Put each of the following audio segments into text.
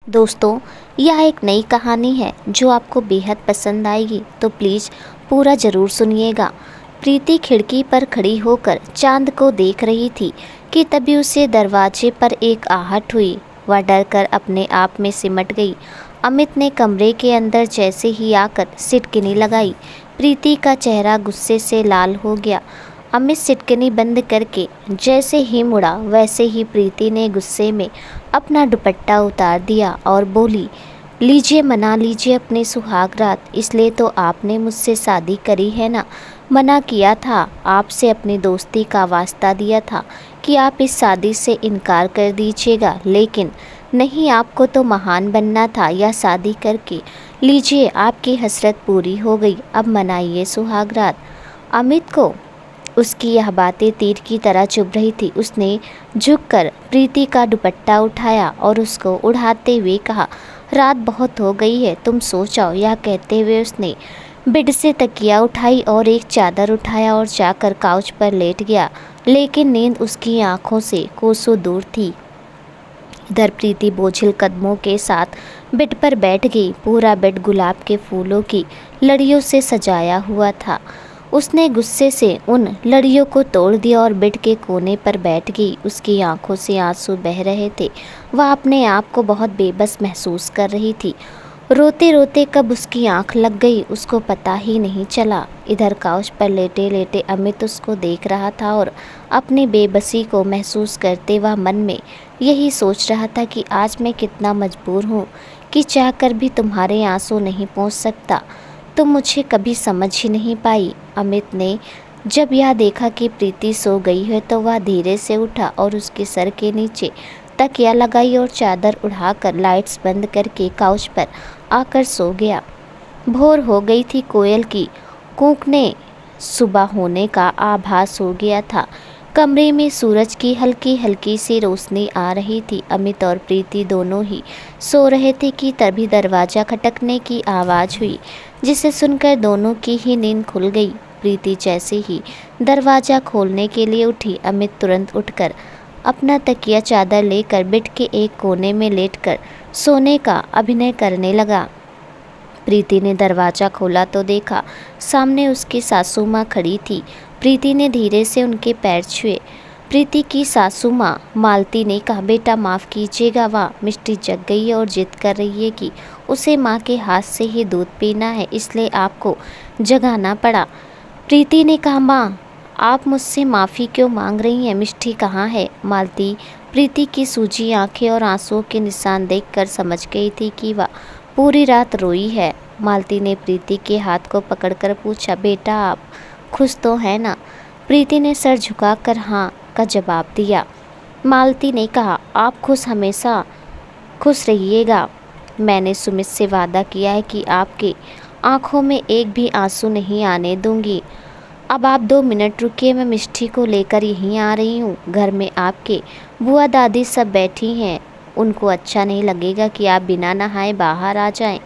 दोस्तों, यह एक नई कहानी है जो आपको बेहद पसंद आएगी, तो प्लीज़ पूरा ज़रूर सुनिएगा। प्रीति खिड़की पर खड़ी होकर चांद को देख रही थी कि तभी उसे दरवाजे पर एक आहट हुई। वह डर कर अपने आप में सिमट गई। अमित ने कमरे के अंदर जैसे ही आकर सिटकिनी लगाई, प्रीति का चेहरा गुस्से से लाल हो गया। अमित सिटकिनी बंद करके जैसे ही मुड़ा, वैसे ही प्रीति ने गुस्से में अपना दुपट्टा उतार दिया और बोली, लीजिए मना लीजिए अपने सुहाग रात, इसलिए तो आपने मुझसे शादी करी है ना। मना किया था, आपसे अपनी दोस्ती का वास्ता दिया था कि आप इस शादी से इनकार कर दीजिएगा, लेकिन नहीं, आपको तो महान बनना था यह शादी करके। लीजिए, आपकी हसरत पूरी हो गई, अब मनाइए सुहाग रात। अमित को उसकी यह बातें तीर की तरह चुभ रही थी। उसने झुककर प्रीति का दुपट्टा उठाया और उसको उड़ाते हुए कहा, रात बहुत हो गई है, तुम सो जाओ। यह कहते हुए उसने बेड से तकिया उठाई और एक चादर उठाया और जाकर काउच पर लेट गया, लेकिन नींद उसकी आंखों से कोसों दूर थी। इधर प्रीति बोझिल कदमों के साथ बेड पर बैठ गई। पूरा बेड गुलाब के फूलों की लड़ियों से सजाया हुआ था। उसने गुस्से से उन लड़ियों को तोड़ दिया और बेड के कोने पर बैठ गई। उसकी आंखों से आंसू बह रहे थे। वह अपने आप को बहुत बेबस महसूस कर रही थी। रोते रोते कब उसकी आंख लग गई, उसको पता ही नहीं चला। इधर काउच पर लेटे लेटे अमित उसको देख रहा था और अपनी बेबसी को महसूस करते वह मन में यही सोच रहा था कि आज मैं कितना मजबूर हूँ कि चाहकर भी तुम्हारे आंसू नहीं पहुँच सकता। तुम मुझे कभी समझ ही नहीं पाई। अमित ने जब यह देखा कि प्रीति सो गई है, तो वह धीरे से उठा और उसके सर के नीचे तकिया लगाई और चादर उड़ाकर लाइट्स बंद करके काउच पर आकर सो गया। भोर हो गई थी। कोयल की कूकने सुबह होने का आभास हो गया था। कमरे में सूरज की हल्की हल्की सी रोशनी आ रही थी। अमित और प्रीति दोनों ही सो रहे थे कि तभी दरवाज़ा खटकने की आवाज़ हुई, जिसे सुनकर दोनों की ही नींद खुल गई। प्रीति जैसे ही दरवाज़ा खोलने के लिए उठी, अमित तुरंत उठकर अपना तकिया चादर लेकर बेड के एक कोने में लेटकर सोने का अभिनय करने लगा। प्रीति ने दरवाज़ा खोला तो देखा सामने उसकी सासू माँ खड़ी थी। प्रीति ने धीरे से उनके पैर छुए। प्रीति की सासू माँ मालती ने कहा, बेटा माफ़ कीजिएगा, वाह मिष्टी जग गई है और जिद कर रही है कि उसे माँ के हाथ से ही दूध पीना है, इसलिए आपको जगाना पड़ा। प्रीति ने कहा, माँ आप मुझसे माफ़ी क्यों मांग रही हैं, मिष्टी कहाँ है। मालती प्रीति की सूजी आंखें और आंसुओं के निशान देखकर समझ गई थी कि वह पूरी रात रोई है। मालती ने प्रीति के हाथ को पकड़कर पूछा, बेटा आप खुश तो हैं ना। प्रीति ने सर झुकाकर हाँ का जवाब दिया। मालती ने कहा, आप हमेशा खुश रहिएगा। मैंने सुमित से वादा किया है कि आपके आँखों में एक भी आंसू नहीं आने दूंगी। अब आप 2 मिनट रुकिए, मैं मिष्टी को लेकर यहीं आ रही हूँ। घर में आपके बुआ दादी सब बैठी हैं, उनको अच्छा नहीं लगेगा कि आप बिना नहाए बाहर आ जाएं।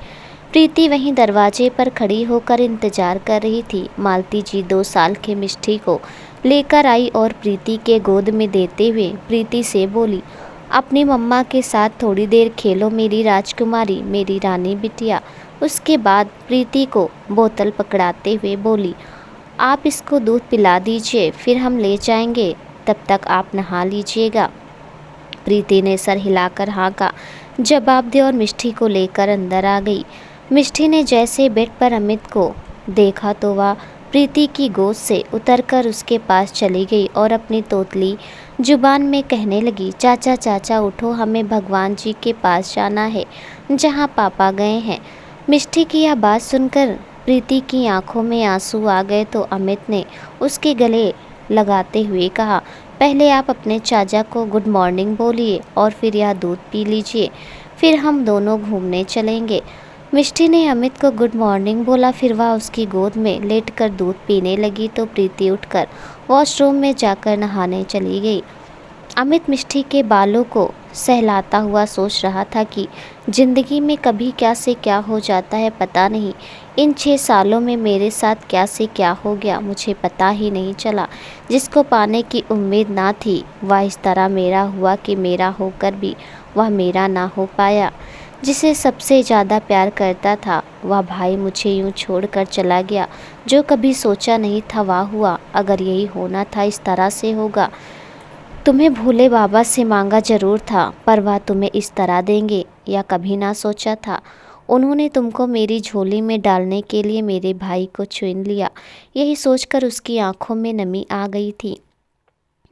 प्रीति वहीं दरवाजे पर खड़ी होकर इंतजार कर रही थी। मालती जी 2 साल के मिष्टी को लेकर आई और प्रीति के गोद में देते हुए प्रीति से बोली, अपनी मम्मा के साथ थोड़ी देर खेलो मेरी राजकुमारी, मेरी रानी बिटिया। उसके बाद प्रीति को बोतल पकड़ाते हुए बोली, आप इसको दूध पिला दीजिए, फिर हम ले जाएंगे, तब तक आप नहा लीजिएगा। प्रीति ने सर हिलाकर हाँ का जवाब दिया और मिष्टी को लेकर अंदर आ गई। मिष्टी ने जैसे बेड पर अमित को देखा तो वह प्रीति की गोद से उतरकर उसके पास चली गई और अपनी तोतली जुबान में कहने लगी, चाचा चाचा उठो, हमें भगवान जी के पास जाना है जहाँ पापा गए हैं। मिष्टी की यह बात सुनकर प्रीति की आंखों में आंसू आ गए तो अमित ने उसके गले लगाते हुए कहा, पहले आप अपने चाचा को गुड मॉर्निंग बोलिए और फिर यह दूध पी लीजिए, फिर हम दोनों घूमने चलेंगे। मिष्टी ने अमित को गुड मॉर्निंग बोला, फिर वह उसकी गोद में लेटकर दूध पीने लगी तो प्रीति उठकर वॉशरूम में जाकर नहाने चली गई। अमित मिष्टी के बालों को सहलाता हुआ सोच रहा था कि ज़िंदगी में कभी क्या से क्या हो जाता है पता नहीं। इन 6 सालों में मेरे साथ क्या से क्या हो गया, मुझे पता ही नहीं चला। जिसको पाने की उम्मीद ना थी वह इस तरह मेरा हुआ कि मेरा होकर भी वह मेरा ना हो पाया। जिसे सबसे ज़्यादा प्यार करता था, वह भाई मुझे यूं छोड़कर चला गया। जो कभी सोचा नहीं था वह हुआ। अगर यही होना था इस तरह से होगा। तुम्हें भोले बाबा से मांगा जरूर था, पर वह तुम्हें इस तरह देंगे या कभी ना सोचा था। उन्होंने तुमको मेरी झोली में डालने के लिए मेरे भाई को चुन लिया। यही सोचकर उसकी आंखों में नमी आ गई थी।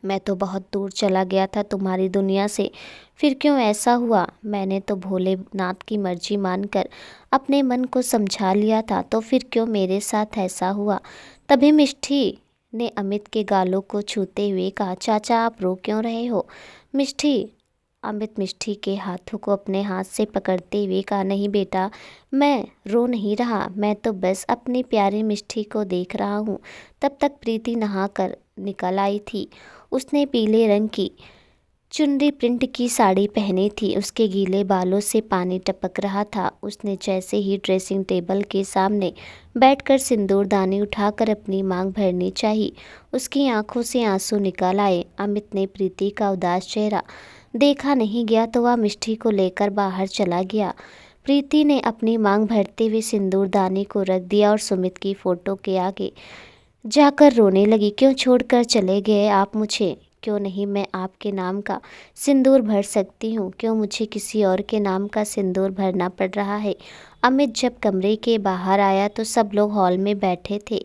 मैं तो बहुत दूर चला गया था तुम्हारी दुनिया से, फिर क्यों ऐसा हुआ? मैंने तो भोलेनाथ की मर्जी मानकर अपने मन को समझा लिया था, तो फिर क्यों मेरे साथ ऐसा हुआ? तभी मिष्टी ने अमित के गालों को छूते हुए कहा, चाचा आप रो क्यों रहे हो? मिष्टी अमित मिष्टी के हाथों को अपने हाथ से पकड़ते हुए कहा, नहीं बेटा, मैं रो नहीं रहा, मैं तो बस अपनी प्यारी मिष्टी को देख रहा हूँ। तब तक प्रीति नहाकर निकल आई थी। उसने पीले रंग की चुनरी प्रिंट की साड़ी पहनी थी। उसके गीले बालों से पानी टपक रहा था। उसने जैसे ही ड्रेसिंग टेबल के सामने बैठकर सिंदूरदानी उठाकर अपनी मांग भरनी चाहिए, उसकी आंखों से आंसू निकल आए। अमित ने प्रीति का उदास चेहरा देखा नहीं गया तो वह मिष्टी को लेकर बाहर चला गया। प्रीति ने अपनी मांग भरते हुए सिंदूरदानी को रख दिया और सुमित की फ़ोटो के आगे जाकर रोने लगी। क्यों छोड़कर चले गए आप मुझे? क्यों नहीं मैं आपके नाम का सिंदूर भर सकती हूँ? क्यों मुझे किसी और के नाम का सिंदूर भरना पड़ रहा है? अमित जब कमरे के बाहर आया तो सब लोग हॉल में बैठे थे।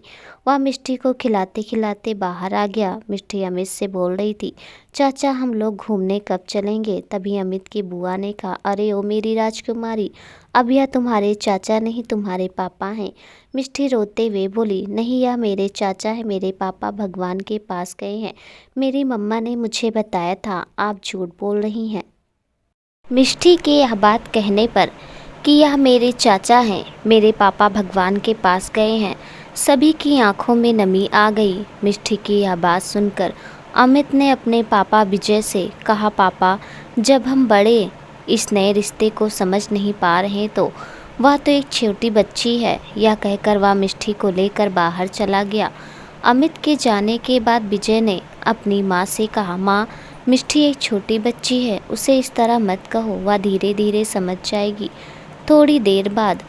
वह मिष्टी को खिलाते खिलाते बाहर आ गया। मिष्टी अमित से बोल रही थी, चाचा हम लोग घूमने कब चलेंगे? तभी अमित की बुआ ने कहा, अरे ओ मेरी राजकुमारी, अब यह तुम्हारे चाचा नहीं तुम्हारे पापा हैं। मिष्टी रोते हुए बोली, नहीं यह मेरे चाचा है, मेरे पापा भगवान के पास गए हैं। मेरी मम्मा ने मुझे बताया था, आप झूठ बोल रही हैं। मिष्टी के यह बात कहने पर कि यह मेरे चाचा हैं, मेरे पापा भगवान के पास गए हैं, सभी की आंखों में नमी आ गई। मिष्टी की यह बात सुनकर अमित ने अपने पापा विजय से कहा, पापा जब हम बड़े इस नए रिश्ते को समझ नहीं पा रहे तो वह तो एक छोटी बच्ची है। यह कहकर वह मिष्टी को लेकर बाहर चला गया। अमित के जाने के बाद विजय ने अपनी माँ से कहा, माँ मिष्टी एक छोटी बच्ची है, उसे इस तरह मत कहो, वह धीरे धीरे समझ जाएगी। थोड़ी देर बाद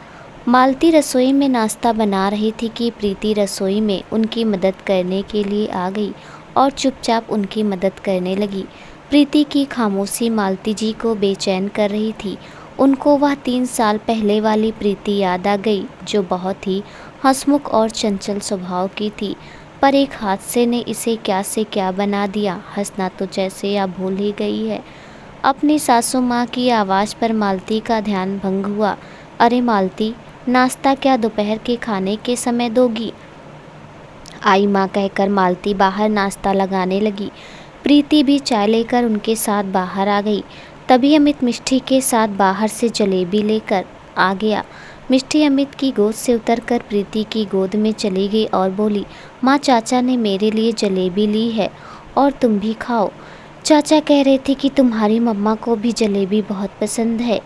मालती रसोई में नाश्ता बना रही थी कि प्रीति रसोई में उनकी मदद करने के लिए आ गई और चुपचाप उनकी मदद करने लगी। प्रीति की खामोशी मालती जी को बेचैन कर रही थी। उनको वह 3 साल पहले वाली प्रीति याद आ गई, जो बहुत ही हंसमुख और चंचल स्वभाव की थी, पर एक हादसे ने इसे क्या से क्या बना दिया। हंसना तो जैसे या भूल ही गई है। अपनी सासू माँ की आवाज़ पर मालती का ध्यान भंग हुआ। अरे मालती, नाश्ता क्या दोपहर के खाने के समय दोगी? आई माँ कहकर मालती बाहर नाश्ता लगाने लगी। प्रीति भी चाय लेकर उनके साथ बाहर आ गई। तभी अमित मिष्टी के साथ बाहर से जलेबी लेकर आ गया। मिष्टी अमित की गोद से उतरकर प्रीति की गोद में चली गई और बोली, माँ चाचा ने मेरे लिए जलेबी ली है और तुम भी खाओ। चाचा कह रहे थे कि तुम्हारी मम्मा को भी जलेबी बहुत पसंद है।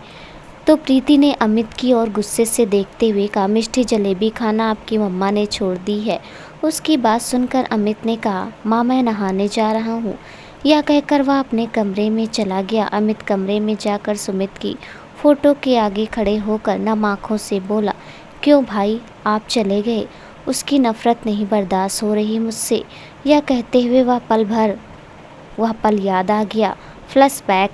तो प्रीति ने अमित की ओर गुस्से से देखते हुए कहा, मिष्टी जलेबी खाना आपकी मम्मा ने छोड़ दी है। उसकी बात सुनकर अमित ने कहा, माँ मैं नहाने जा रहा हूँ। यह कहकर वह अपने कमरे में चला गया। अमित कमरे में जाकर सुमित की फ़ोटो के आगे खड़े होकर नम आँखों से बोला, क्यों भाई आप चले गए? उसकी नफ़रत नहीं बर्दाश्त हो रही मुझसे। यह कहते हुए वह पल याद आ गया। फ्लैशबैक।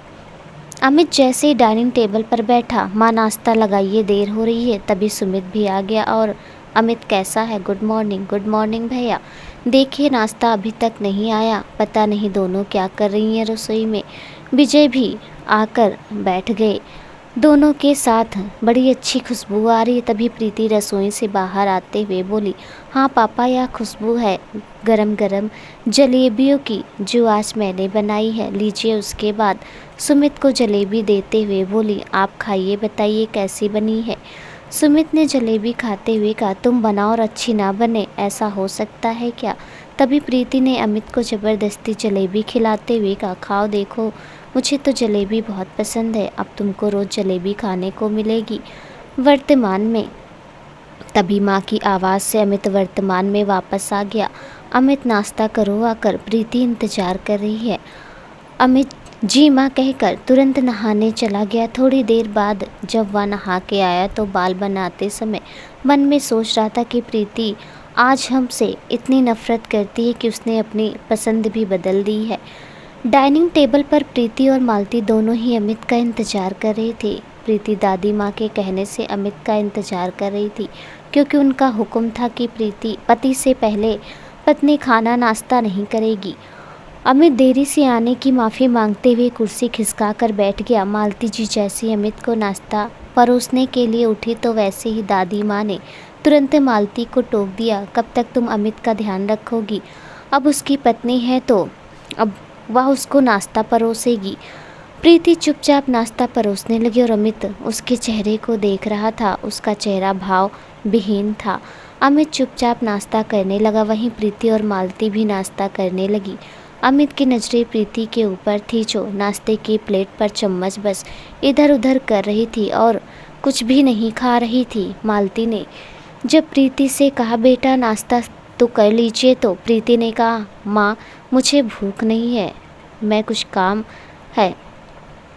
अमित जैसे ही डाइनिंग टेबल पर बैठा, माँ नाश्ता लगाइए देर हो रही है। तभी सुमित भी आ गया और अमित कैसा है? गुड मॉर्निंग भैया। देखिए नाश्ता अभी तक नहीं आया, पता नहीं दोनों क्या कर रही हैं रसोई में। विजय भी आकर बैठ गए। दोनों के साथ बड़ी अच्छी खुशबू आ रही है। तभी प्रीति रसोई से बाहर आते हुए बोली, हाँ पापा यह खुशबू है गरम गरम जलेबियों की, जो आज मैंने बनाई है, लीजिए। उसके बाद सुमित को जलेबी देते हुए बोली, आप खाइए, बताइए कैसी बनी है। सुमित ने जलेबी खाते हुए कहा, तुम बनाओ और अच्छी ना बने, ऐसा हो सकता है क्या? तभी प्रीति ने अमित को ज़बरदस्ती जलेबी खिलाते हुए कहा, खाओ देखो, मुझे तो जलेबी बहुत पसंद है, अब तुमको रोज़ जलेबी खाने को मिलेगी वर्तमान में। तभी माँ की आवाज़ से अमित वर्तमान में वापस आ गया। अमित नाश्ता करो आकर, प्रीति इंतज़ार कर रही है। अमित जी माँ कहकर तुरंत नहाने चला गया। थोड़ी देर बाद जब वह नहा के आया तो बाल बनाते समय मन में सोच रहा था कि प्रीति आज हमसे इतनी नफरत करती है कि उसने अपनी पसंद भी बदल दी है। डाइनिंग टेबल पर प्रीति और मालती दोनों ही अमित का इंतजार कर रही थी। प्रीति दादी माँ के कहने से अमित का इंतजार कर रही थी, क्योंकि उनका हुक्म था कि प्रीति पति से पहले पत्नी खाना नाश्ता नहीं करेगी। अमित देरी से आने की माफ़ी मांगते हुए कुर्सी खिसका कर बैठ गया। मालती जी जैसे अमित को नाश्ता परोसने के लिए उठी तो वैसे ही दादी माँ ने तुरंत मालती को टोक दिया, कब तक तुम अमित का ध्यान रखोगी? अब उसकी पत्नी है तो अब वह उसको नाश्ता परोसेगी। प्रीति चुपचाप नाश्ता परोसने लगी और अमित उसके चेहरे को देख रहा था। उसका चेहरा भाव विहीन था। अमित चुपचाप नाश्ता करने लगा, वहीं प्रीति और मालती भी नाश्ता करने लगी। अमित की नज़रें प्रीति के ऊपर थी, जो नाश्ते की प्लेट पर चम्मच बस इधर उधर कर रही थी और कुछ भी नहीं खा रही थी। मालती ने जब प्रीति से कहा, बेटा नाश्ता तो कर लीजिए, तो प्रीति ने कहा, माँ मुझे भूख नहीं है, मैं कुछ काम है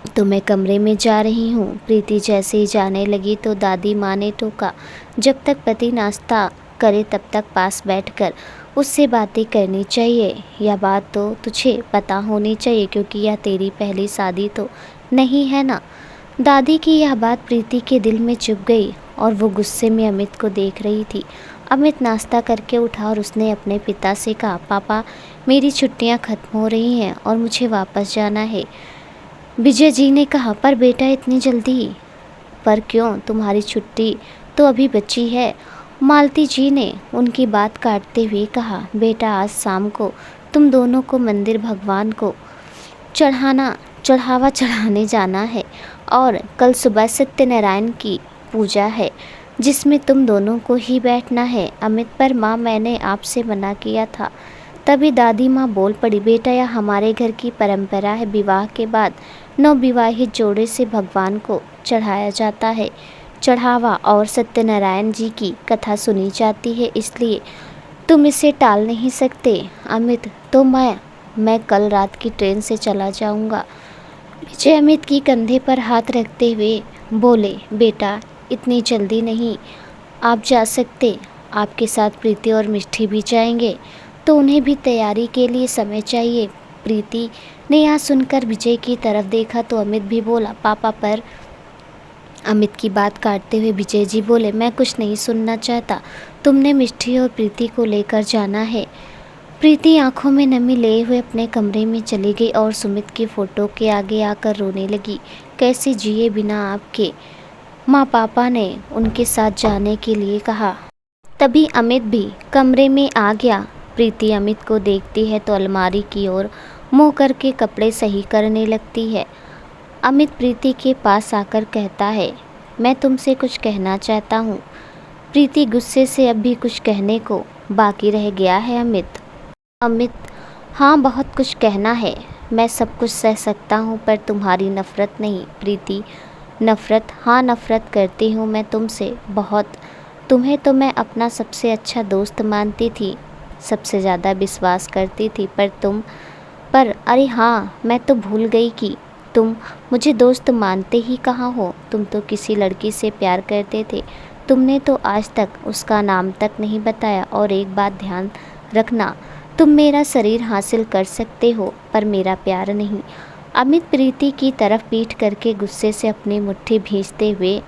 तो मैं कमरे में जा रही हूँ। प्रीति जैसे ही जाने लगी तो दादी माँ ने टोका, जब तक पति नाश्ता करे तब तक पास बैठकर उससे बातें करनी चाहिए। यह बात तो तुझे पता होनी चाहिए, क्योंकि यह तेरी पहली शादी तो नहीं है ना। दादी की यह बात प्रीति के दिल में चुभ गई और वो गुस्से में अमित को देख रही थी। अमित नाश्ता करके उठा और उसने अपने पिता से कहा, पापा मेरी छुट्टियां ख़त्म हो रही हैं और मुझे वापस जाना है। विजय जी ने कहा, पर बेटा इतनी जल्दी? पर क्यों, तुम्हारी छुट्टी तो अभी बची है। मालती जी ने उनकी बात काटते हुए कहा, बेटा आज शाम को तुम दोनों को मंदिर भगवान को चढ़ावा चढ़ाने जाना है और कल सुबह सत्यनारायण की पूजा है, जिसमें तुम दोनों को ही बैठना है। अमित, पर माँ मैंने आपसे मना किया था। तभी दादी माँ बोल पड़ी, बेटा यह हमारे घर की परंपरा है, विवाह के बाद नवविवाहित जोड़े से भगवान को चढ़ाया जाता है चढ़ावा और सत्यनारायण जी की कथा सुनी जाती है, इसलिए तुम इसे टाल नहीं सकते। अमित, तो मैं कल रात की ट्रेन से चला जाऊंगा। विजय अमित की कंधे पर हाथ रखते हुए बोले, बेटा इतनी जल्दी नहीं आप जा सकते, आपके साथ प्रीति और मिष्टी भी जाएंगे तो उन्हें भी तैयारी के लिए समय चाहिए। प्रीति ने यह सुनकर विजय की तरफ देखा तो अमित भी बोला, पापा, पर अमित की बात काटते हुए विजय जी बोले, मैं कुछ नहीं सुनना चाहता, तुमने मिष्टी और प्रीति को लेकर जाना है। प्रीति आंखों में नमी लिए हुए अपने कमरे में चली गई और सुमित की फ़ोटो के आगे आकर रोने लगी। कैसे जिए बिना आपके? माँ पापा ने उनके साथ जाने के लिए कहा। तभी अमित भी कमरे में आ गया। प्रीति अमित को देखती है तो अलमारी की ओर मुँह करके कपड़े सही करने लगती है। अमित प्रीति के पास आकर कहता है, मैं तुमसे कुछ कहना चाहता हूँ। प्रीति गुस्से से अब भी कुछ कहने को बाकी रह गया है। अमित, हाँ बहुत कुछ कहना है, मैं सब कुछ सह सकता हूँ, पर तुम्हारी नफ़रत नहीं। प्रीति, नफ़रत? हाँ नफ़रत करती हूँ मैं तुमसे बहुत। तुम्हें तो मैं अपना सबसे अच्छा दोस्त मानती थी, सबसे ज़्यादा विश्वास करती थी, पर अरे हाँ, मैं तो भूल गई कि तुम मुझे दोस्त मानते ही कहाँ हो। तुम तो किसी लड़की से प्यार करते थे, तुमने तो आज तक उसका नाम तक नहीं बताया। और एक बात ध्यान रखना, तुम मेरा शरीर हासिल कर सकते हो पर मेरा प्यार नहीं। अमित प्रीति की तरफ पीठ करके गुस्से से अपनी मुट्ठी भींचते हुए,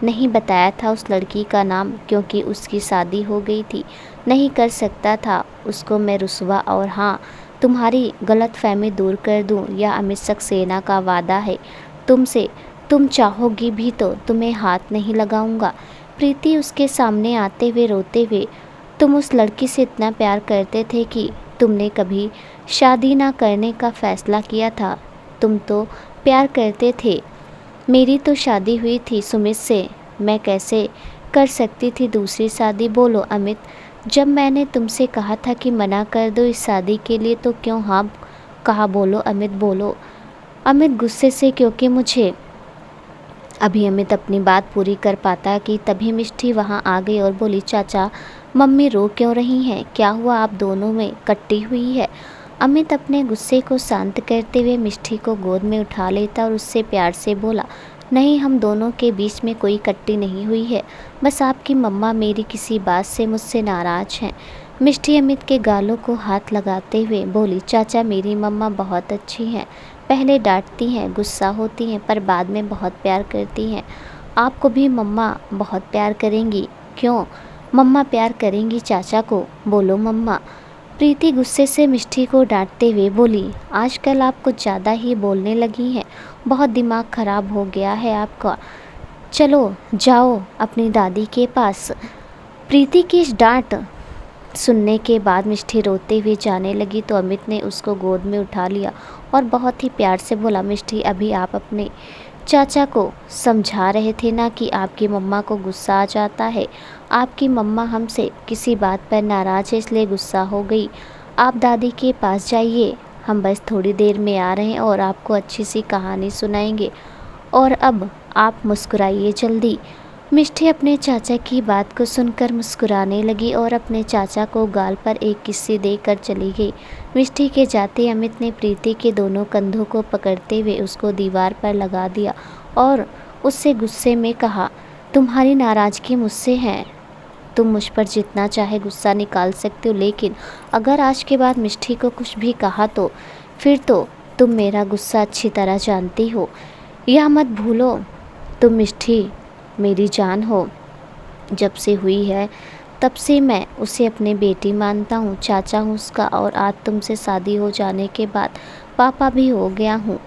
नहीं बताया था उस लड़की का नाम, क्योंकि उसकी शादी हो गई थी, नहीं कर सकता था उसको मैं रुसवा। और हाँ, तुम्हारी गलतफहमी दूर कर दूं, यह अमित सक्सेना का वादा है तुमसे। तुम चाहोगी भी तो तुम्हें हाथ नहीं लगाऊंगा। प्रीति उसके सामने आते हुए रोते हुए, तुम उस लड़की से इतना प्यार करते थे कि तुमने कभी शादी ना करने का फ़ैसला किया था। तुम तो प्यार करते थे, मेरी तो शादी हुई थी सुमित से, मैं कैसे कर सकती थी दूसरी शादी? बोलो अमित, जब मैंने तुमसे कहा था कि मना कर दो इस शादी के लिए तो क्यों हाँ कहा? बोलो अमित, बोलो। अमित गुस्से से, क्योंकि मुझे अभी अमित अपनी बात पूरी कर पाता कि तभी मिष्टी वहाँ आ गई और बोली, चाचा मम्मी रो क्यों रही हैं? क्या हुआ, आप दोनों में कट्टी हुई है? अमित अपने गुस्से को शांत करते हुए मिष्टी को गोद में उठा लेता और उससे प्यार से बोला, नहीं, हम दोनों के बीच में कोई कट्टी नहीं हुई है। बस आपकी मम्मा मेरी किसी बात से मुझसे नाराज़ हैं। मिष्टी अमित के गालों को हाथ लगाते हुए बोली, चाचा, मेरी मम्मा बहुत अच्छी हैं। पहले डांटती हैं, गुस्सा होती हैं, पर बाद में बहुत प्यार करती हैं। आपको भी मम्मा बहुत प्यार करेंगी। क्यों? मम्मा प्यार करेंगी चाचा को। बोलो मम्मा। प्रीति गुस्से से मिष्टी को डांटते हुए बोली, आजकल आप कुछ ज़्यादा ही बोलने लगी हैं। बहुत दिमाग खराब हो गया है आपका। चलो जाओ अपनी दादी के पास। प्रीति की इस डांट सुनने के बाद मिष्टी रोते हुए जाने लगी तो अमित ने उसको गोद में उठा लिया और बहुत ही प्यार से बोला, मिष्टी, अभी आप अपने चाचा को समझा रहे थे ना कि आपकी मम्मा को गुस्सा आ जाता है। आपकी मम्मा हमसे किसी बात पर नाराज़ है, इसलिए गुस्सा हो गई। आप दादी के पास जाइए, हम बस थोड़ी देर में आ रहे हैं और आपको अच्छी सी कहानी सुनाएंगे। और अब आप मुस्कुराइए जल्दी। मिष्टी अपने चाचा की बात को सुनकर मुस्कुराने लगी और अपने चाचा को गाल पर एक किस्सी देकर चली गई। मिष्टी के जाते अमित ने प्रीति के दोनों कंधों को पकड़ते हुए उसको दीवार पर लगा दिया और उससे गुस्से में कहा, तुम्हारी नाराज़गी मुझसे है। तुम मुझ पर जितना चाहे गुस्सा निकाल सकते हो, लेकिन अगर आज के बाद मिष्टी को कुछ भी कहा तो फिर तो तुम मेरा गुस्सा अच्छी तरह जानती हो। यह मत भूलो, तुम मिष्टी मेरी जान हो। जब से हुई है तब से मैं उसे अपनी बेटी मानता हूँ, चाचा हूँ उसका, और आज तुमसे शादी हो जाने के बाद पापा भी हो गया हूँ।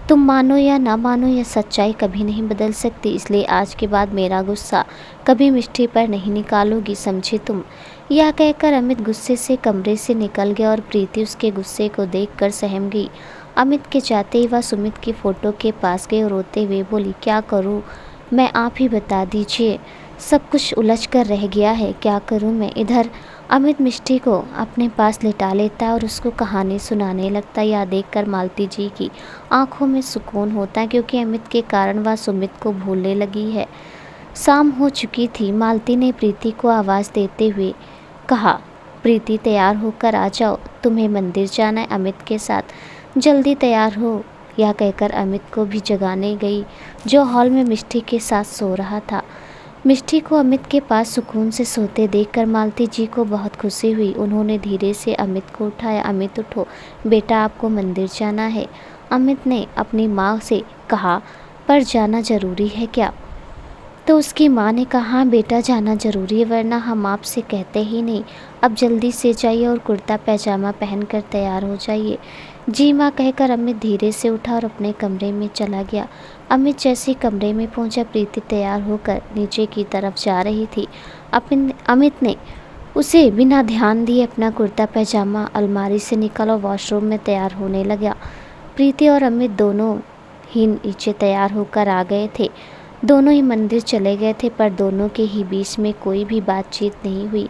तुम मानो या ना मानो, यह सच्चाई कभी नहीं बदल सकती, इसलिए आज के बाद मेरा गुस्सा कभी मिष्टी पर नहीं निकालोगी, समझी तुम। यह कहकर अमित गुस्से से कमरे से निकल गया और प्रीति उसके गुस्से को देखकर सहम गई। अमित के जाते ही वह सुमित की फ़ोटो के पास गई और रोते हुए बोली, क्या करूँ मैं, आप ही बता दीजिए। सब कुछ उलझ कर रह गया है, क्या करूं मैं। इधर अमित मिष्टी को अपने पास लिटा लेता है और उसको कहानी सुनाने लगता है। यह देखकर मालती जी की आंखों में सुकून होता है, क्योंकि अमित के कारण वह सुमित को भूलने लगी है। शाम हो चुकी थी। मालती ने प्रीति को आवाज़ देते हुए कहा, प्रीति, तैयार होकर आ जाओ, तुम्हें मंदिर जाना है अमित के साथ, जल्दी तैयार हो। यह कहकर अमित को भी जगाने गई, जो हॉल में मिष्टी के साथ सो रहा था। मिष्टी को अमित के पास सुकून से सोते देखकर मालती जी को बहुत खुशी हुई। उन्होंने धीरे से अमित को उठाया। अमित, उठो बेटा, आपको मंदिर जाना है। अमित ने अपनी माँ से कहा, पर जाना ज़रूरी है क्या? तो उसकी माँ ने कहा, हाँ बेटा, जाना ज़रूरी है, वरना हम आपसे कहते ही नहीं। अब जल्दी से जाइए और कुर्ता पैजामा पहनकर तैयार हो जाइए। जी माँ, कहकर अमित धीरे से उठा और अपने कमरे में चला गया। अमित जैसे कमरे में पहुंचा, प्रीति तैयार होकर नीचे की तरफ जा रही थी। अमित ने उसे बिना ध्यान दिए अपना कुर्ता पैजामा अलमारी से निकाला और वॉशरूम में तैयार होने लगा। प्रीति और अमित दोनों ही नीचे तैयार होकर आ गए थे। दोनों ही मंदिर चले गए थे, पर दोनों के ही बीच में कोई भी बातचीत नहीं हुई।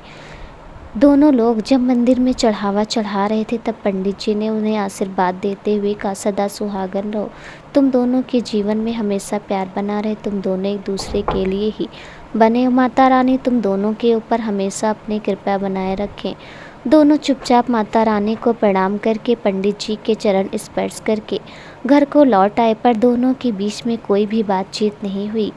दोनों लोग जब मंदिर में चढ़ावा चढ़ा रहे थे, तब पंडित जी ने उन्हें आशीर्वाद देते हुए कहा, सदा सुहागन रहो, तुम दोनों के जीवन में हमेशा प्यार बना रहे, तुम दोनों एक दूसरे के लिए ही बने। माता रानी तुम दोनों के ऊपर हमेशा अपनी कृपा बनाए रखें। दोनों चुपचाप माता रानी को प्रणाम करके पंडित जी के चरण स्पर्श करके घर को लौट आए, पर दोनों के बीच में कोई भी बातचीत नहीं हुई।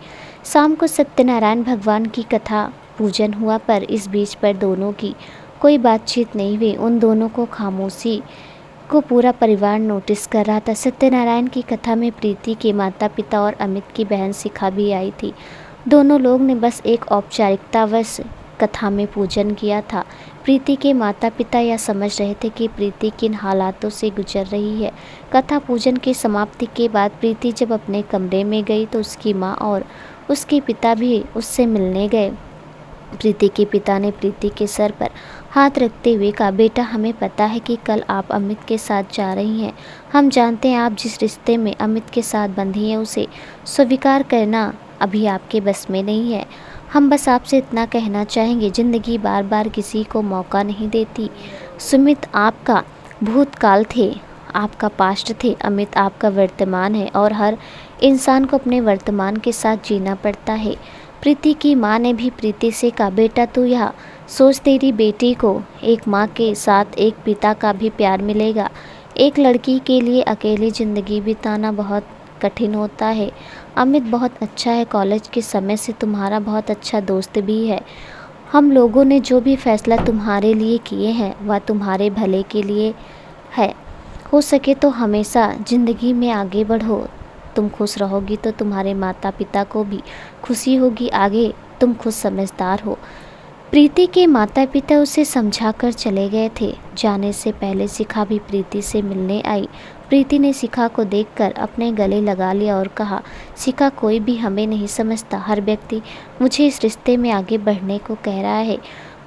शाम को सत्यनारायण भगवान की कथा पूजन हुआ, पर इस बीच पर दोनों की कोई बातचीत नहीं हुई। उन दोनों को खामोशी को पूरा परिवार नोटिस कर रहा था। सत्यनारायण की कथा में प्रीति के माता पिता और अमित की बहन शिखा भी आई थी। दोनों लोग ने बस एक औपचारिकतावश कथा में पूजन किया था। प्रीति के माता पिता यह समझ रहे थे कि प्रीति किन हालातों से गुजर रही है। कथा पूजन की समाप्ति के बाद प्रीति जब अपने कमरे में गई तो उसकी माँ और उसके पिता भी उससे मिलने गए। प्रीति के पिता ने प्रीति के सर पर हाथ रखते हुए कहा, बेटा, हमें पता है कि कल आप अमित के साथ जा रही हैं। हम जानते हैं आप जिस रिश्ते में अमित के साथ बंधी हैं उसे स्वीकार करना अभी आपके बस में नहीं है। हम बस आपसे इतना कहना चाहेंगे, ज़िंदगी बार बार किसी को मौका नहीं देती। सुमित आपका भूतकाल थे, आपका पास्ट थे, अमित आपका वर्तमान है, और हर इंसान को अपने वर्तमान के साथ जीना पड़ता है। प्रीति की माँ ने भी प्रीति से कहा, बेटा, तू यह सोच, तेरी बेटी को एक माँ के साथ एक पिता का भी प्यार मिलेगा। एक लड़की के लिए अकेली ज़िंदगी बिताना बहुत कठिन होता है। अमित बहुत अच्छा है, कॉलेज के समय से तुम्हारा बहुत अच्छा दोस्त भी है। हम लोगों ने जो भी फैसला तुम्हारे लिए किए हैं वह तुम्हारे भले के लिए है। हो सके तो हमेशा ज़िंदगी में आगे बढ़ो। तुम खुश रहोगी तो तुम्हारे माता पिता को भी खुशी होगी। आगे तुम खुद समझदार हो। प्रीति के माता पिता उसे समझाकर चले गए थे। जाने से पहले शिखा भी प्रीति से मिलने आई। प्रीति ने शिखा को देखकर अपने गले लगा लिया और कहा, शिखा, कोई भी हमें नहीं समझता। हर व्यक्ति मुझे इस रिश्ते में आगे बढ़ने को कह रहा है।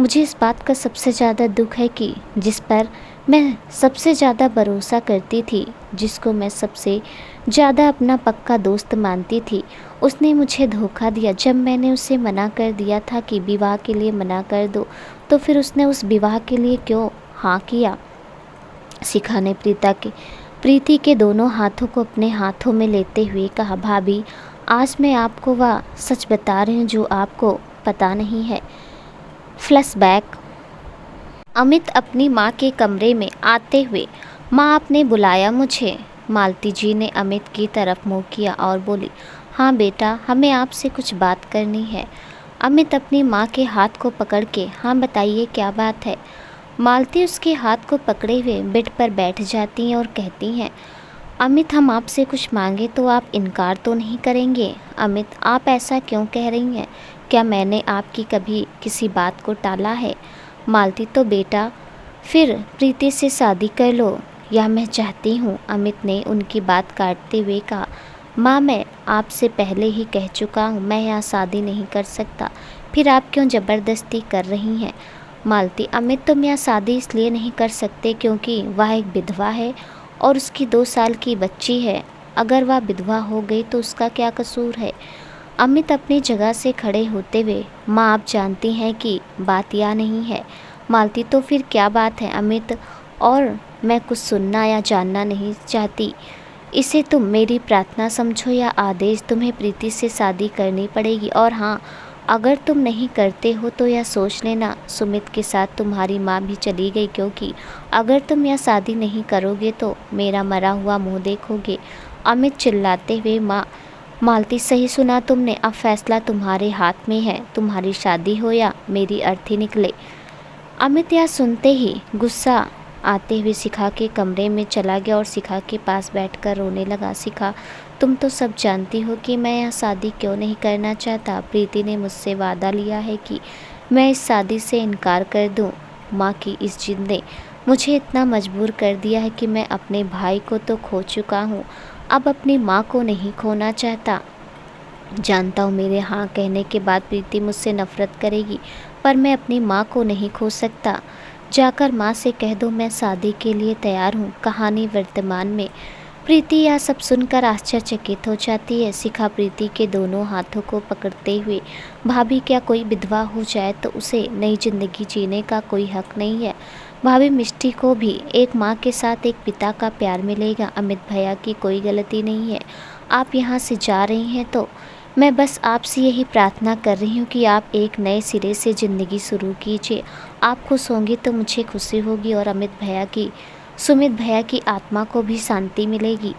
मुझे इस बात का सबसे ज़्यादा दुख है कि जिस पर मैं सबसे ज़्यादा भरोसा करती थी, जिसको मैं सबसे ज़्यादा अपना पक्का दोस्त मानती थी, उसने मुझे धोखा दिया। जब मैंने उसे मना कर दिया था कि विवाह के लिए मना कर दो, तो फिर उसने उस विवाह के लिए क्यों हाँ किया? शिखा ने प्रीति के दोनों हाथों को अपने हाथों में लेते हुए कहा, भाभी, आज मैं आपको वह सच बता रही हूँ जो आपको पता नहीं है। फ्लैशबैक। अमित अपनी माँ के कमरे में आते हुए, माँ, आपने बुलाया मुझे? मालती जी ने अमित की तरफ मुँह किया और बोली, हाँ बेटा, हमें आपसे कुछ बात करनी है। अमित अपनी माँ के हाथ को पकड़ के, हाँ बताइए क्या बात है। मालती उसके हाथ को पकड़े हुए बेड पर बैठ जाती हैं और कहती हैं, अमित, हम आपसे कुछ मांगे तो आप इनकार तो नहीं करेंगे? अमित, आप ऐसा क्यों कह रही हैं? क्या मैंने आपकी कभी किसी बात को टाला है? मालती, तो बेटा फिर प्रीति से शादी कर लो, यह मैं चाहती हूँ। अमित ने उनकी बात काटते हुए कहा, माँ, मैं आपसे पहले ही कह चुका हूँ, मैं यहाँ शादी नहीं कर सकता। फिर आप क्यों ज़बरदस्ती कर रही हैं? मालती, अमित, तुम यहाँ शादी इसलिए नहीं कर सकते क्योंकि वह एक विधवा है और उसकी 2 साल की बच्ची है। अगर वह विधवा हो गई तो उसका क्या कसूर है? अमित अपनी जगह से खड़े होते हुए, माँ, आप जानती हैं कि बात यह नहीं है। मालती, तो फिर क्या बात है अमित? और मैं कुछ सुनना या जानना नहीं चाहती। इसे तुम मेरी प्रार्थना समझो या आदेश। तुम्हें प्रीति से शादी करनी पड़ेगी। और हाँ, अगर तुम नहीं करते हो तो यह सोच लेना, सुमित के साथ तुम्हारी माँ भी चली गई, क्योंकि अगर तुम यह शादी नहीं करोगे तो मेरा मरा हुआ मुँह देखोगे। अमित चिल्लाते हुए, माँ, मालती, सही सुना तुमने, अब फैसला तुम्हारे हाथ में है। तुम्हारी शादी हो या मेरी अर्थी निकले। अमित यह सुनते ही गुस्सा आते हुए शिखा के कमरे में चला गया और शिखा के पास बैठकर रोने लगा। शिखा, तुम तो सब जानती हो कि मैं यह शादी क्यों नहीं करना चाहता। प्रीति ने मुझसे वादा लिया है कि मैं इस शादी से इनकार कर दूं। माँ की इस जिद ने मुझे इतना मजबूर कर दिया है कि मैं अपने भाई को तो खो चुका हूँ, अब अपनी माँ को नहीं खोना चाहता। जानता हूँ मेरे हाँ कहने के बाद प्रीति मुझसे नफरत करेगी, पर मैं अपनी माँ को नहीं खो सकता। जाकर माँ से कह दो मैं शादी के लिए तैयार हूँ। कहानी वर्तमान में। प्रीति यह सब सुनकर आश्चर्यचकित हो जाती है। शिखा प्रीति के दोनों हाथों को पकड़ते हुए, भाभी, क्या कोई विधवा हो जाए तो उसे नई जिंदगी जीने का कोई हक नहीं है? भाभी, मिष्टी को भी एक माँ के साथ एक पिता का प्यार मिलेगा। अमित भैया की कोई गलती नहीं है। आप यहाँ से जा रही हैं तो मैं बस आपसे यही प्रार्थना कर रही हूँ कि आप एक नए सिरे से ज़िंदगी शुरू कीजिए। आप खुश होंगी तो मुझे खुशी होगी और सुमित भैया की आत्मा को भी शांति मिलेगी।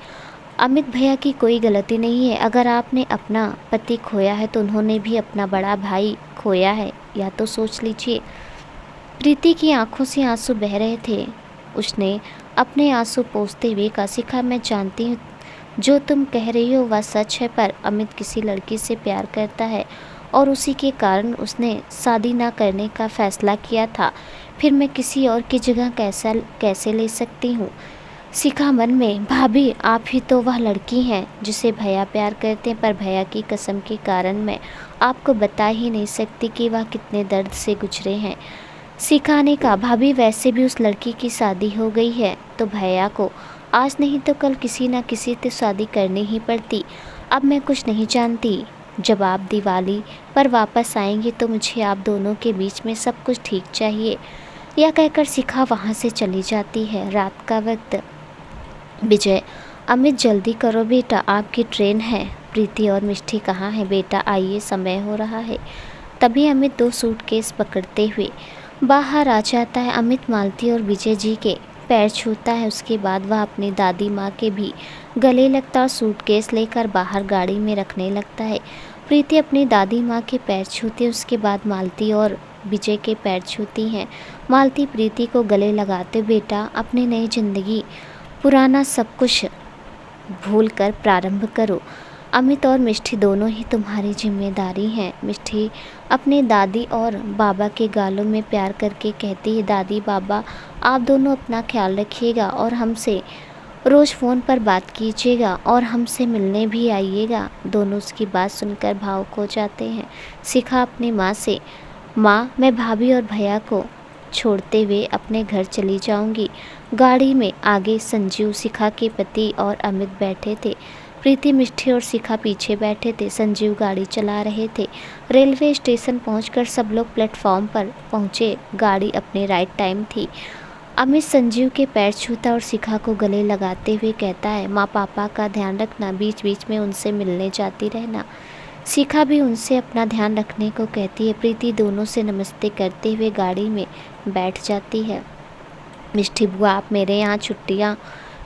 अमित भैया की कोई गलती नहीं है। अगर आपने अपना पति खोया है तो उन्होंने भी अपना बड़ा भाई खोया है, या तो सोच लीजिए। प्रीति की आंखों से आंसू बह रहे थे। उसने अपने आंसू पोंछते हुए कहा, शिखा, मैं जानती हूँ जो तुम कह रही हो वह सच है, पर अमित किसी लड़की से प्यार करता है और उसी के कारण उसने शादी ना करने का फैसला किया था। फिर मैं किसी और की जगह कैसे ले सकती हूँ? शिखा मन में, भाभी, आप ही तो वह लड़की हैं जिसे भैया प्यार करते हैं, पर भैया की कसम के कारण मैं आपको बता ही नहीं सकती कि वह कितने दर्द से गुजरे हैं। शिखा ने कहा, भाभी, वैसे भी उस लड़की की शादी हो गई है तो भैया को आज नहीं तो कल किसी न किसी से शादी करनी ही पड़ती। अब मैं कुछ नहीं जानती। जब आप दिवाली पर वापस आएंगे तो मुझे आप दोनों के बीच में सब कुछ ठीक चाहिए। यह कहकर शिखा वहाँ से चली जाती है। रात का वक्त। विजय, अमित, जल्दी करो बेटा, आपकी ट्रेन है। प्रीति और मिष्टी कहाँ है बेटा? आइए, समय हो रहा है। तभी अमित 2 सूटकेस पकड़ते हुए बाहर आ जाता है। अमित मालती और विजय जी के पैर छूता है। उसके बाद वह अपनी दादी माँ के भी गले लगता और सूटकेस लेकर बाहर गाड़ी में रखने लगता है। प्रीति अपनी दादी माँ के पैर छूती है, उसके बाद मालती और विजय के पैर छूती हैं। मालती प्रीति को गले लगाते, बेटा अपनी नई जिंदगी पुराना सब कुछ भूल कर प्रारंभ करो। अमित और मिष्टी दोनों ही तुम्हारी जिम्मेदारी हैं। मिष्टी अपने दादी और बाबा के गालों में प्यार करके कहती है, दादी बाबा आप दोनों अपना ख्याल रखिएगा और हमसे रोज़ फ़ोन पर बात कीजिएगा और हमसे मिलने भी आइएगा। दोनों उसकी बात सुनकर भावुक हो जाते हैं। शिखा अपनी माँ से, माँ मैं भाभी और भैया को छोड़ते हुए अपने घर चली जाऊंगी। गाड़ी में आगे संजीव, शिखा के पति और अमित बैठे थे। प्रीति, मिष्टी और शिखा पीछे बैठे थे। संजीव गाड़ी चला रहे थे। रेलवे स्टेशन पहुंचकर सब लोग प्लेटफॉर्म पर पहुंचे। गाड़ी अपने राइट टाइम थी। अमित संजीव के पैर छूता और शिखा को गले लगाते हुए कहता है, माँ पापा का ध्यान रखना, बीच बीच में उनसे मिलने जाती रहना। शिखा भी उनसे अपना ध्यान रखने को कहती है। प्रीति दोनों से नमस्ते करते हुए गाड़ी में बैठ जाती है। मिष्टी बुआ आप मेरे यहाँ छुट्टियाँ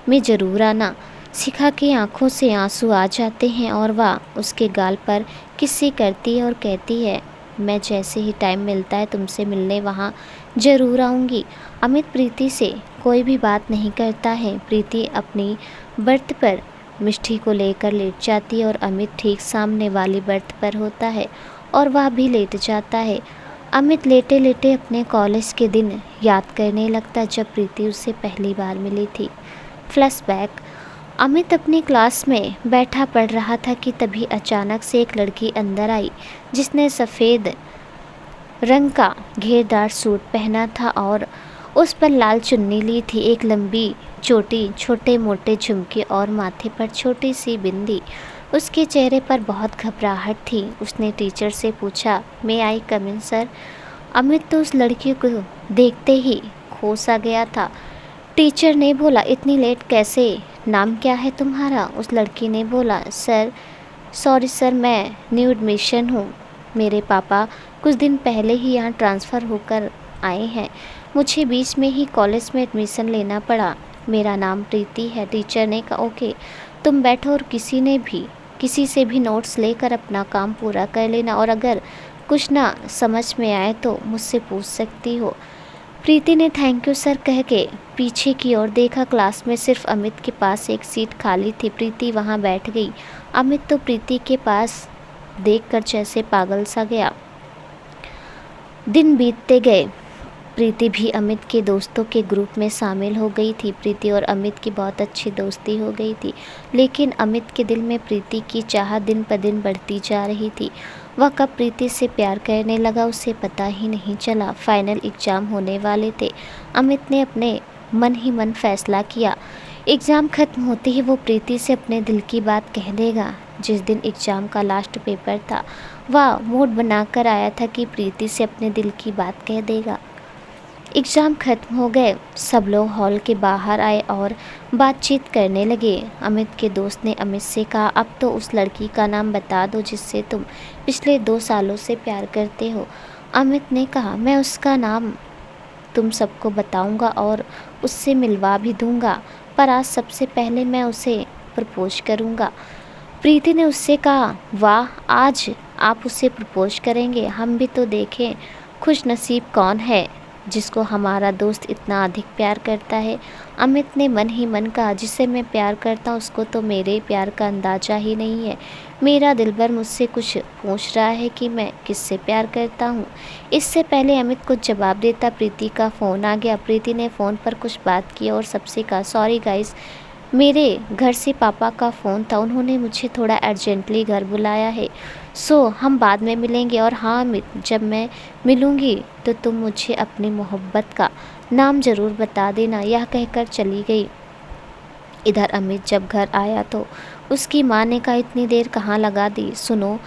में ज़रूर आना। शिखा की आंखों से आंसू आ जाते हैं और वह उसके गाल पर किस्सी करती है और कहती है, मैं जैसे ही टाइम मिलता है तुमसे मिलने वहाँ ज़रूर आऊँगी। अमित प्रीति से कोई भी बात नहीं करता है। प्रीति अपनी बर्थ पर मिष्टी को लेकर लेट जाती है और अमित ठीक सामने वाली बर्थ पर होता है और वह भी लेट जाता है। अमित लेटे लेटे अपने कॉलेज के दिन याद करने लगता जब प्रीति उससे पहली बार मिली थी। फ्लैशबैक। अमित अपनी क्लास में बैठा पढ़ रहा था कि तभी अचानक से एक लड़की अंदर आई जिसने सफ़ेद रंग का घेरदार सूट पहना था और उस पर लाल चुन्नी ली थी। एक लंबी चोटी, छोटे मोटे झुमके और माथे पर छोटी सी बिंदी। उसके चेहरे पर बहुत घबराहट थी। उसने टीचर से पूछा, मे आई कम इन सर। अमित तो उस लड़की को देखते ही खो सा गया था। टीचर ने बोला, इतनी लेट कैसे, नाम क्या है तुम्हारा? उस लड़की ने बोला, सर सॉरी सर, मैं न्यू एडमिशन हूँ। मेरे पापा कुछ दिन पहले ही यहाँ ट्रांसफ़र होकर आए हैं। मुझे बीच में ही कॉलेज में एडमिशन लेना पड़ा। मेरा नाम प्रीति है। टीचर ने कहा, ओके तुम बैठो और किसी से भी नोट्स लेकर अपना काम पूरा कर लेना और अगर कुछ ना समझ में आए तो मुझसे पूछ सकती हो। प्रीति ने थैंक यू सर कह के पीछे की ओर देखा। क्लास में सिर्फ अमित के पास एक सीट खाली थी। प्रीति वहाँ बैठ गई। अमित तो प्रीति के पास देखकर जैसे पागल सा गया। दिन बीतते गए। प्रीति भी अमित के दोस्तों के ग्रुप में शामिल हो गई थी। प्रीति और अमित की बहुत अच्छी दोस्ती हो गई थी, लेकिन अमित के दिल में प्रीति की चाह दिन पर दिन बढ़ती जा रही थी। वह कब प्रीति से प्यार करने लगा उसे पता ही नहीं चला। फाइनल एग्ज़ाम होने वाले थे। अमित ने अपने मन ही मन फैसला किया, एग्ज़ाम ख़त्म होते ही वो प्रीति से अपने दिल की बात कह देगा। जिस दिन एग्ज़ाम का लास्ट पेपर था, वह मूड बनाकर आया था कि प्रीति से अपने दिल की बात कह देगा। एग्ज़ाम ख़त्म हो गए। सब लोग हॉल के बाहर आए और बातचीत करने लगे। अमित के दोस्त ने अमित से कहा, अब तो उस लड़की का नाम बता दो जिससे तुम पिछले 2 सालों से प्यार करते हो। अमित ने कहा, मैं उसका नाम तुम सबको बताऊंगा और उससे मिलवा भी दूंगा, पर आज सबसे पहले मैं उसे प्रपोज करूंगा। प्रीति ने उससे कहा, वाह आज आप उसे प्रपोज करेंगे? हम भी तो देखें खुश नसीब कौन है जिसको हमारा दोस्त इतना अधिक प्यार करता है। अमित ने मन ही मन कहा, जिसे मैं प्यार करता हूँ उसको तो मेरे प्यार का अंदाज़ा ही नहीं है। मेरा दिलबर मुझसे कुछ पूछ रहा है कि मैं किससे प्यार करता हूँ। इससे पहले अमित कुछ जवाब देता, प्रीति का फ़ोन आ गया। प्रीति ने फ़ोन पर कुछ बात की और सबसे कहा, सॉरी गाइस, मेरे घर से पापा का फ़ोन था, उन्होंने मुझे थोड़ा अर्जेंटली घर बुलाया है, सो हम बाद में मिलेंगे। और हाँ अमित, जब मैं मिलूँगी तो तुम मुझे अपनी मोहब्बत का नाम ज़रूर बता देना। यह कहकर चली गई। इधर अमित जब घर आया तो उसकी माँ ने कहा, इतनी देर कहाँ लगा दी? सुनो,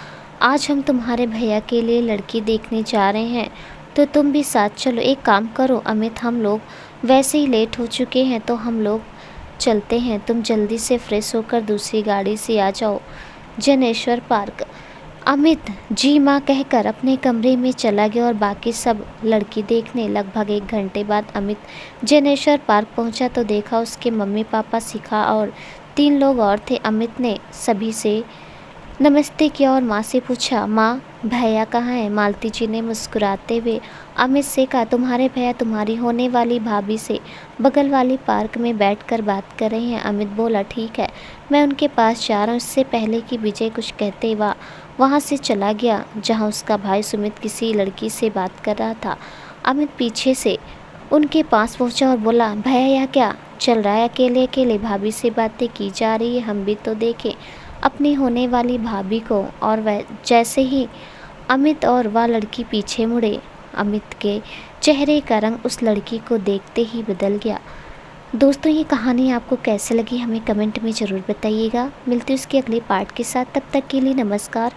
आज हम तुम्हारे भैया के लिए लड़की देखने जा रहे हैं, तो तुम भी साथ चलो। एक काम करो अमित, हम लोग वैसे ही लेट हो चुके हैं तो हम लोग चलते हैं। तुम जल्दी से फ्रेश होकर दूसरी गाड़ी से आ जाओ। जनेश्वर पार्क। अमित जी माँ कहकर अपने कमरे में चला गया और बाकी सब लड़की देखने। लगभग 1 घंटे बाद अमित जनेश्वर पार्क पहुंचा तो देखा उसके मम्मी पापा, शिखा और 3 लोग और थे। अमित ने सभी से नमस्ते किया और माँ से पूछा, माँ भैया कहाँ हैं? मालती जी ने मुस्कुराते हुए अमित से कहा, तुम्हारे भैया तुम्हारी होने वाली भाभी से बगल वाली पार्क में बैठकर बात कर रहे हैं। अमित बोला, ठीक है, मैं उनके पास जा रहा हूँ। इससे पहले कि विजय कुछ कहते वहाँ से चला गया जहाँ उसका भाई सुमित किसी लड़की से बात कर रहा था। अमित पीछे से उनके पास पहुँचा और बोला, भैया यह क्या चल रहा है? अकेले अकेले भाभी से बातें की जा रही है, हम भी तो देखें अपनी होने वाली भाभी को। और वह जैसे ही अमित और वह लड़की पीछे मुड़े, अमित के चेहरे का रंग उस लड़की को देखते ही बदल गया। दोस्तों, ये कहानी आपको कैसे लगी हमें कमेंट में ज़रूर बताइएगा। मिलती हूँ इसके अगले पार्ट के साथ, तब तक के लिए नमस्कार।